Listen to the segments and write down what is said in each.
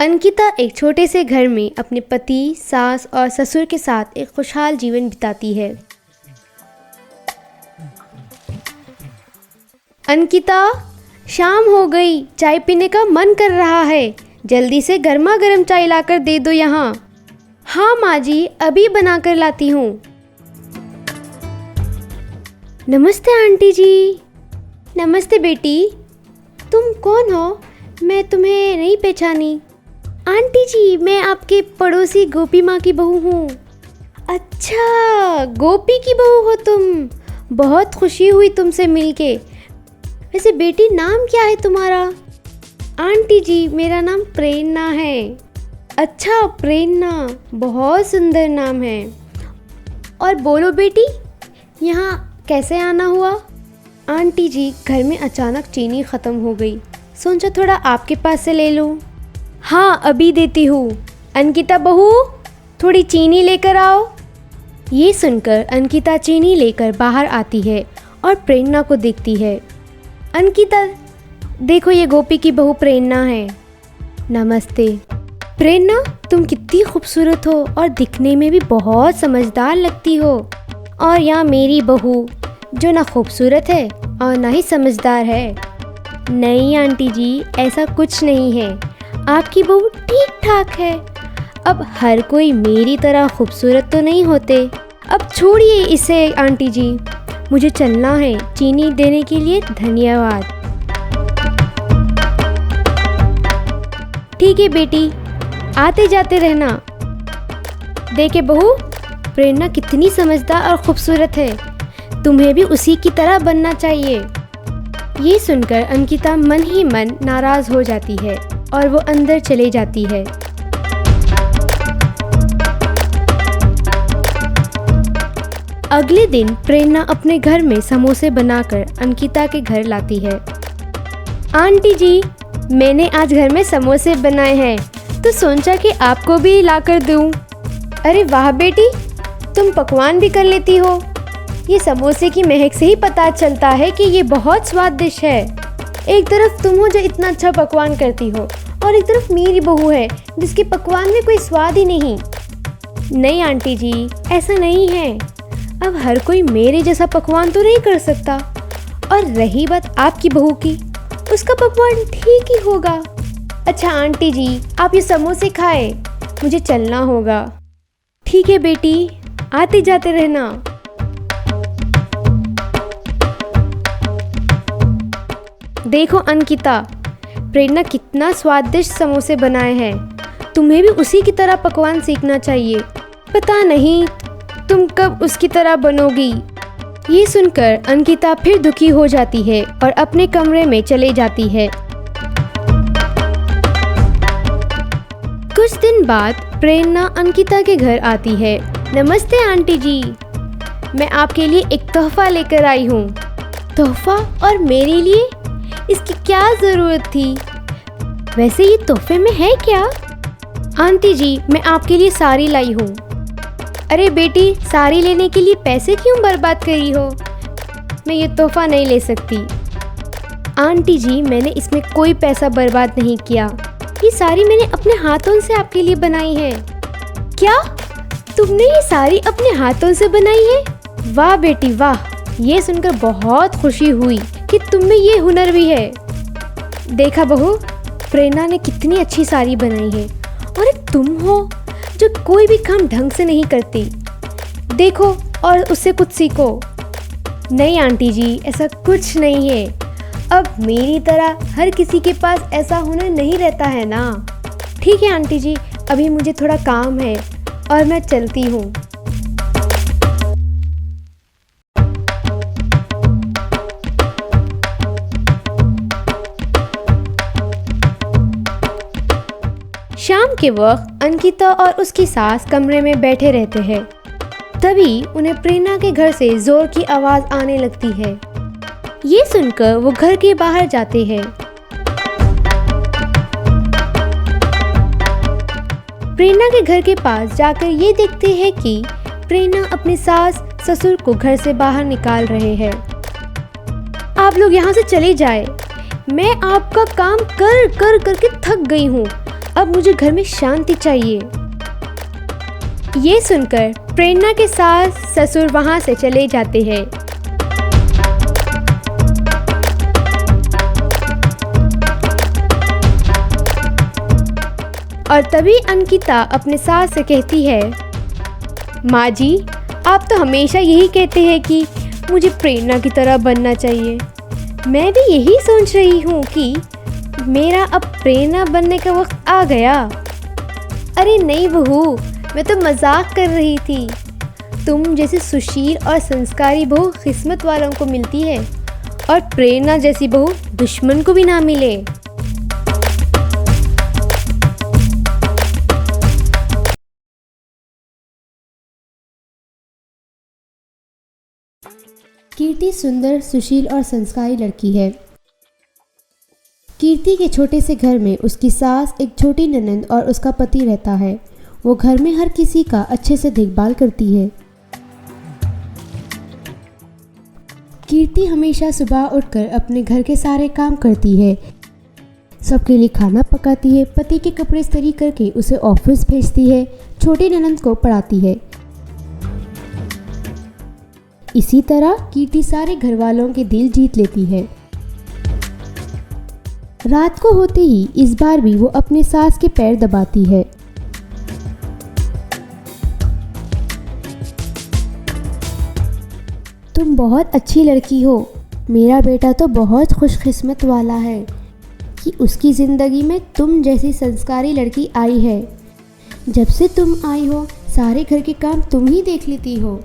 अंकिता एक छोटे से घर में अपने पति, सास और ससुर के साथ एक खुशहाल जीवन बिताती है। अंकिता, शाम हो गई, चाय पीने का मन कर रहा है। जल्दी से गर्मा गर्म चाय लाकर दे दो यहाँ। हाँ माँ जी, अभी बना कर लाती हूँ। नमस्ते आंटी जी। नमस्ते बेटी। तुम कौन हो? मैं तुम्हें नहीं पहचानी। आंटी जी, मैं आपके पड़ोसी गोपी माँ की बहू हूँ। अच्छा, गोपी की बहू हो तुम। बहुत खुशी हुई तुमसे मिलके। वैसे बेटी, नाम क्या है तुम्हारा? आंटी जी, मेरा नाम प्रेरणा है। अच्छा प्रेरणा, बहुत सुंदर नाम है। और बोलो बेटी, यहाँ कैसे आना हुआ? आंटी जी, घर में अचानक चीनी ख़त्म हो गई, सोचा थोड़ा आपके पास से ले लूँ। हाँ, अभी देती हूँ। अंकिता बहू, थोड़ी चीनी लेकर आओ। ये सुनकर अंकिता चीनी लेकर बाहर आती है और प्रेरणा को देखती है। अंकिता, देखो ये गोपी की बहू प्रेरणा है। नमस्ते। प्रेरणा, तुम कितनी खूबसूरत हो और दिखने में भी बहुत समझदार लगती हो। और यहाँ मेरी बहू जो ना खूबसूरत है और ना ही समझदार है। नहीं आंटी जी, ऐसा कुछ नहीं है। आपकी बहू ठीक ठाक है। अब हर कोई मेरी तरह खूबसूरत तो नहीं होते। अब छोड़िए इसे आंटी जी, मुझे चलना है। चीनी देने के लिए धन्यवाद। ठीक है बेटी, आते जाते रहना। देखे बहू, प्रेरणा कितनी समझदार और खूबसूरत है। तुम्हें भी उसी की तरह बनना चाहिए। ये सुनकर अंकिता मन ही मन नाराज हो जाती है और वो अंदर चले जाती है। अगले दिन प्रेरणा अपने घर में समोसे बनाकर अंकिता के घर लाती है। आंटी जी, मैंने आज घर में समोसे बनाए हैं, तो सोचा कि आपको भी लाकर दूं। अरे वाह बेटी, तुम पकवान भी कर लेती हो। ये समोसे की महक से ही पता चलता है कि ये बहुत स्वादिष्ट है। एक तरफ तुम हो जो इतना अच्छा पकवान करती हो और एक तरफ मेरी बहू है जिसके पकवान में कोई स्वाद ही नहीं। नहीं आंटी जी, ऐसा नहीं है। अब हर कोई मेरे जैसा पकवान तो नहीं कर सकता। और रही बात आपकी बहू की, उसका पकवान ठीक ही होगा। अच्छा आंटी जी, आप ये समोसे खाए, मुझे चलना होगा। ठीक है बेटी, आते जाते रहना। देखो अंकिता, प्रेरणा कितना स्वादिष्ट समोसे बनाए हैं। तुम्हें भी उसी की तरह पकवान सीखना चाहिए। पता नहीं तुम कब उसकी तरह बनोगी। ये सुनकर अंकिता फिर दुखी हो जाती है और अपने कमरे में चले जाती है। कुछ दिन बाद प्रेरणा अंकिता के घर आती है। नमस्ते आंटी जी, मैं आपके लिए एक तोहफा लेकर आई हूँ। तोहफा? और मेरे लिए? इसकी क्या ज़रूरत थी? वैसे ये तोहफे में है क्या? आंटी जी, मैं आपके लिए साड़ी लाई हूँ। अरे बेटी, साड़ी लेने के लिए पैसे क्यों बर्बाद करी हो? मैं ये तोहफा नहीं ले सकती। आंटी जी, मैंने इसमें कोई पैसा बर्बाद नहीं किया। ये साड़ी मैंने अपने हाथों से आपके लिए बनाई है। क्या? तुमने ये साड़ी अपने हाथों से बनाई है? वाह बेटी वाह, ये सुनकर बहुत खुशी हुई कि तुम में ये हुनर भी है। देखा बहू, प्रेरणा ने कितनी अच्छी साड़ी बनाई है। और एक तुम हो जो कोई भी काम ढंग से नहीं करती। देखो और उससे कुछ सीखो। नहीं आंटी जी, ऐसा कुछ नहीं है। अब मेरी तरह हर किसी के पास ऐसा हुनर नहीं रहता है ना। ठीक है आंटी जी, अभी मुझे थोड़ा काम है और मैं चलती हूँ। शाम के वक्त अंकिता और उसकी सास कमरे में बैठे रहते हैं। तभी उन्हें प्रेरणा के घर से जोर की आवाज आने लगती है। ये सुनकर वो घर के बाहर जाते हैं। प्रेरणा के घर के पास जाकर ये देखते हैं कि प्रेरणा अपने सास ससुर को घर से बाहर निकाल रहे हैं। आप लोग यहाँ से चले जाए, मैं आपका काम कर करके थक गई हूँ। अब मुझे घर में शांति चाहिए। ये सुनकर प्रेरणा के सास ससुर वहाँ से चले जाते हैं। और तभी अंकिता अपने सास से कहती है, माँ जी, आप तो हमेशा यही कहते हैं कि मुझे प्रेरणा की तरह बनना चाहिए। मैं भी यही सोच रही हूँ कि मेरा अब प्रेरणा बनने का वक्त आ गया। अरे नहीं बहू, मैं तो मजाक कर रही थी। तुम जैसे सुशील और संस्कारी बहू किस्मत वालों को मिलती है, और प्रेरणा जैसी बहू दुश्मन को भी ना मिले। कीर्ति सुंदर, सुशील और संस्कारी लड़की है। कीर्ति के छोटे से घर में उसकी सास, एक छोटी ननंद और उसका पति रहता है। वो घर में हर किसी का अच्छे से देखभाल करती है। कीर्ति हमेशा सुबह उठकर अपने घर के सारे काम करती है, सबके लिए खाना पकाती है, पति के कपड़े इस्त्री करके उसे ऑफिस भेजती है, छोटी ननंद को पढ़ाती है। इसी तरह कीर्ति सारे घर वालों के दिल जीत लेती है। रात को होते ही इस बार भी वो अपने सास के पैर दबाती है। तुम बहुत अच्छी लड़की हो। मेरा बेटा तो बहुत खुशकिस्मत वाला है कि उसकी ज़िंदगी में तुम जैसी संस्कारी लड़की आई है। जब से तुम आई हो, सारे घर के काम तुम ही देख लेती हो।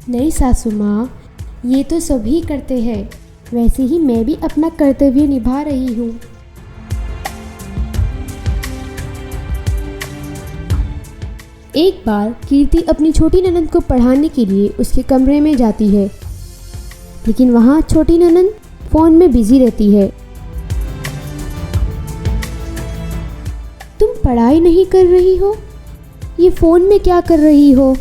नहीं सासू माँ, ये तो सभी करते हैं। वैसे ही मैं भी अपना कर्तव्य निभा रही हूँ। एक बार कीर्ति अपनी छोटी ननंद को पढ़ाने के लिए उसके कमरे में जाती है, लेकिन वहाँ छोटी ननंद फ़ोन में बिजी रहती है। तुम पढ़ाई नहीं कर रही हो? ये फ़ोन में क्या कर रही हो?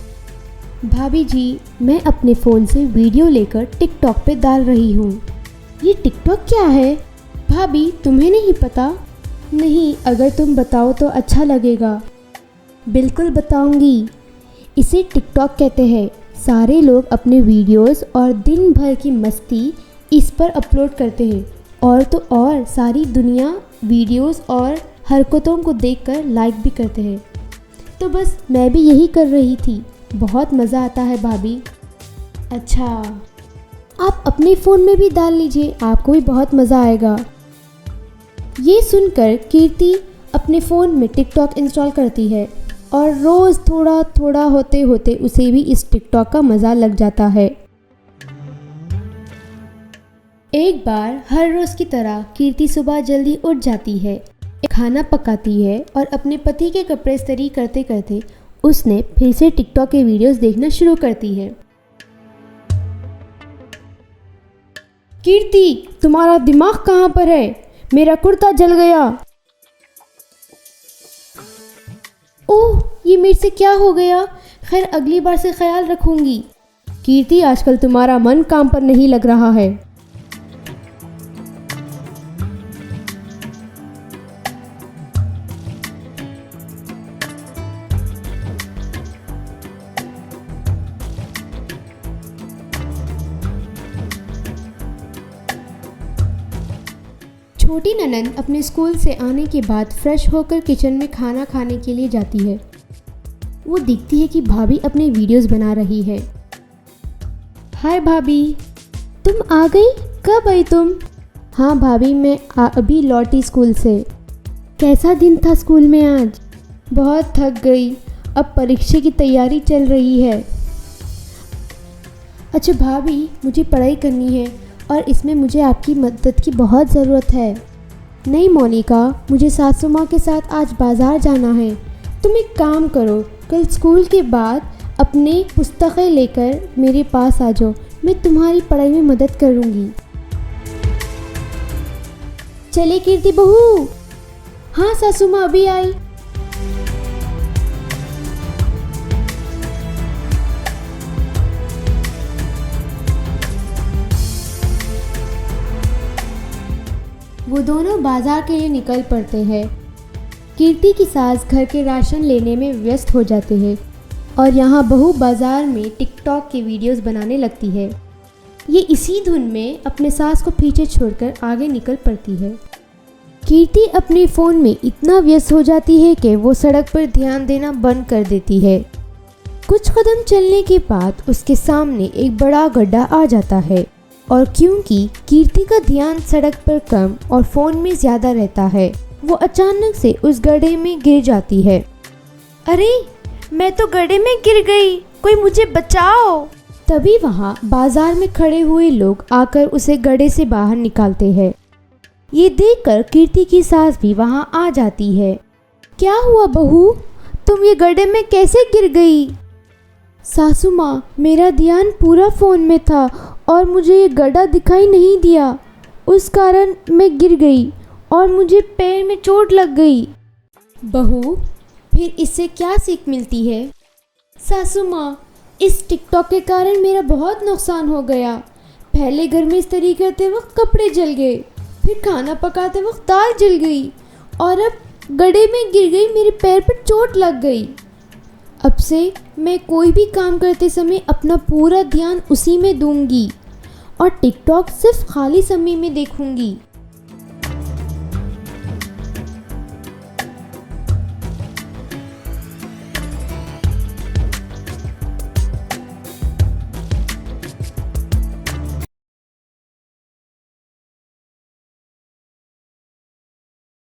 भाभी जी, मैं अपने फ़ोन से वीडियो लेकर टिकटॉक पे डाल रही हूँ। ये टिकटॉक क्या है? भाभी, तुम्हें नहीं पता? नहीं, अगर तुम बताओ तो अच्छा लगेगा। बिल्कुल बताऊंगी। इसे टिकटॉक कहते हैं। सारे लोग अपने वीडियोस और दिन भर की मस्ती इस पर अपलोड करते हैं, और तो और सारी दुनिया वीडियोस और हरकतों को देखकर लाइक भी करते हैं। तो बस मैं भी यही कर रही थी। बहुत मज़ा आता है भाभी। अच्छा, आप अपने फ़ोन में भी डाल लीजिए, आपको भी बहुत मज़ा आएगा। ये सुनकर कीर्ति अपने फ़ोन में टिकटॉक इंस्टॉल करती है, और रोज़ थोड़ा थोड़ा होते होते उसे भी इस टिकटॉक का मज़ा लग जाता है। एक बार हर रोज़ की तरह कीर्ति सुबह जल्दी उठ जाती है, खाना पकाती है, और अपने पति के कपड़े इस्त्री करते करते उसने फिर से टिकटॉक के वीडियोस देखना शुरू करती है। कीर्ति, तुम्हारा दिमाग कहाँ पर है? मेरा कुर्ता जल गया। ओह, ये मेरे से क्या हो गया? खैर, अगली बार से ख्याल रखूंगी। कीर्ति, आजकल तुम्हारा मन काम पर नहीं लग रहा है। छोटी ननंद अपने स्कूल से आने के बाद फ्रेश होकर किचन में खाना खाने के लिए जाती है। वो देखती है कि भाभी अपने वीडियोस बना रही है। हाय भाभी, तुम आ गई? कब आई तुम? हाँ भाभी, मैं अभी लौटी स्कूल से। कैसा दिन था स्कूल में आज? बहुत थक गई, अब परीक्षा की तैयारी चल रही है। अच्छा भाभी, मुझे पढ़ाई करनी है और इसमें मुझे आपकी मदद की बहुत ज़रूरत है। नहीं मोनिका, मुझे सासू माँ के साथ आज बाज़ार जाना है। तुम एक काम करो, कल स्कूल के बाद अपने पुस्तकें लेकर मेरे पास आ जाओ, मैं तुम्हारी पढ़ाई में मदद करूँगी। चले कीर्ति बहू। हाँ सासू माँ, अभी आई। वो वो दोनों बाजार के लिए निकल पड़ते हैं। कीर्ति की सास घर के राशन लेने में व्यस्त हो जाते हैं और यहाँ बहू बाजार में टिकटॉक के वीडियोस बनाने लगती है। ये इसी धुन में अपने सास को पीछे छोड़कर आगे निकल पड़ती है। कीर्ति अपने फ़ोन में इतना व्यस्त हो जाती है कि वो सड़क पर ध्यान देना बंद कर देती है। कुछ कदम चलने के बाद उसके सामने एक बड़ा गड्ढा आ जाता है और क्योंकि कीर्ति का ध्यान सड़क पर कम और फ़ोन में ज़्यादा रहता है, वो अचानक से उस गड्ढे में गिर जाती है। अरे, मैं तो गड्ढे में गिर गई, कोई मुझे बचाओ। तभी वहाँ बाजार में खड़े हुए लोग आकर उसे गड्ढे से बाहर निकालते हैं। ये देखकर कीर्ति की सास भी वहाँ आ जाती है। क्या हुआ बहू, तुम ये गड्ढे में कैसे गिर गई? सासू माँ, मेरा ध्यान पूरा फ़ोन में था और मुझे ये गड्ढा दिखाई नहीं दिया, उस कारण मैं गिर गई और मुझे पैर में चोट लग गई। बहू, फिर इससे क्या सीख मिलती है? सासू माँ, इस टिकटॉक के कारण मेरा बहुत नुकसान हो गया। पहले घर में इस्त्री करते वक्त कपड़े जल गए, फिर खाना पकाते वक्त दाल जल गई और अब गड्ढे में गिर गई, मेरे पैर पर चोट लग गई। अब से मैं कोई भी काम करते समय अपना पूरा ध्यान उसी में दूंगी और टिकटॉक सिर्फ खाली समय में देखूंगी।